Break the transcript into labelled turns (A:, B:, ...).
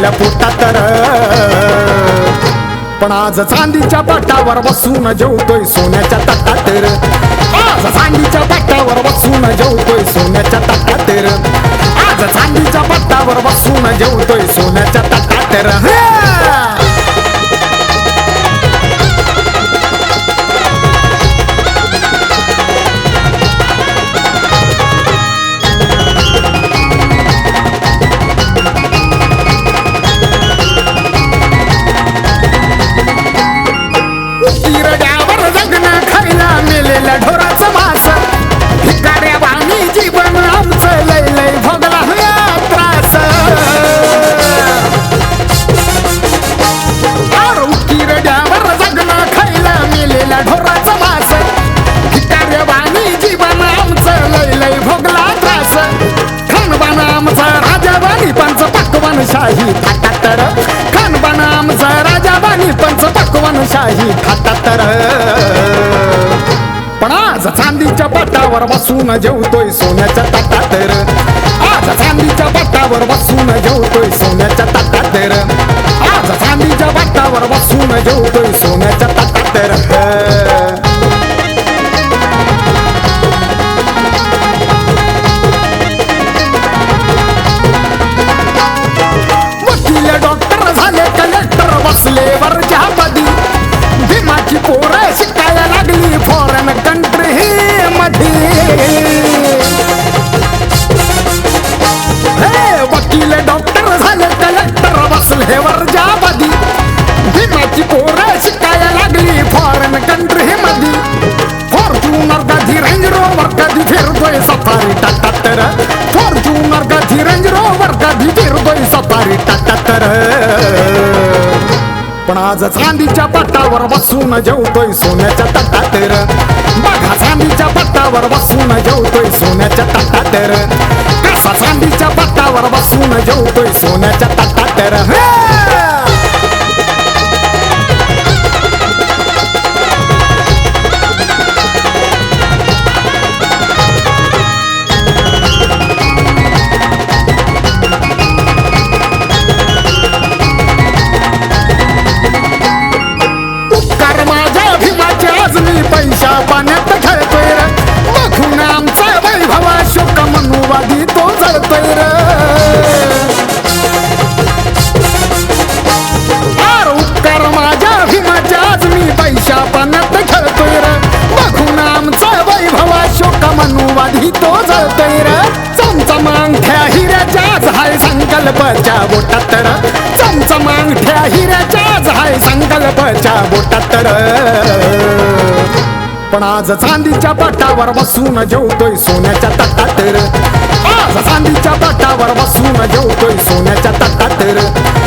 A: भरलेल्या पोटात र. पण आज चांदीच्या पाटावर बसून जेवतोय सोन्याच्या ताटात र. आज चांदीच्या पाटावर बसून जेवतोय सोन्याच्या ताटात र. आज चांदीच्या पाटावर बसून जेवतोय सोन्याच्या ताटात र. मेलेल्या ढोराचं मास भिकाऱ्या वाणी जीवन आमचं लय लय भोगला त्रास. किरड्यावर जगणं खायला मेलेल्या ढोराचं मास भिकाऱ्या वाणी जीवन आमचं लय लय भोगला त्रास. खानबान आमचं राजावाणी पंच पक्वान शाही थाटात तर. खानबान आमचं राजावाणी पंच पक्वान शाही थाटात तर. पण आज चांदीच्या पाटावर बसून जेवतोय सोन्याच्या ताटात र. आज चांदीच्या पाटावर बसून जेवतोय सोन्याच्या ताटात र. आज चांदीच्या पाटावर बसून जेवतोय सोन्याच्या ताटात र. वकील डॉक्टर झाले कलेक्टर बसले वरच्या पदी. भीमाची पोरं शिकायला लागली फॉरेन कंट्री मध्ये. वकील डॉक्टर झाले कलेक्टर बसले वरच्या पदी. भीमाची पोरं शिकायला लागली फॉरेन कंट्री मध्ये. फॉर्च्युनर कधी रेंज रोवर कधी फिरतोय सफारी टाटात र. फॉर्च्युनर कधी रेंज रोवर कधी फिरतोय सफारी टाटात र. पण आज चांदीच्या पाटावर बसून जेवतोय सोन्याच्या ताटात र. बघा चांदीच्या पाटावर बसून जेवतोय सोन्याच्या ताटात र. कसा चांदीच्या पाटावर बसून जेवतोय सोन्याच्या ताटात र. पैसा पाण्यात खेळतोय र. बघून आमचा वैभवा शोक मनुवादी तो जळतोय र. उपकार माझ्या भीमाच्या आज मी पैसा पाण्यात खेळतोय र. बघून आमचा वैभवा शोक मनुवादी तो जळतोय र. चमचमांगठ्या हिऱ्याच्या आज हाय संकल्पच्या बोटात र. चमचमांगठ्या हिऱ्याच्या आज हाय संकल्पच्या बोटात र. पण आज चांदीच्या पाटावर बसून जेवतोय सोन्याच्या ताटात र. आज चांदीच्या पाटावर बसून जेवतोय सोन्याच्या ताटात र.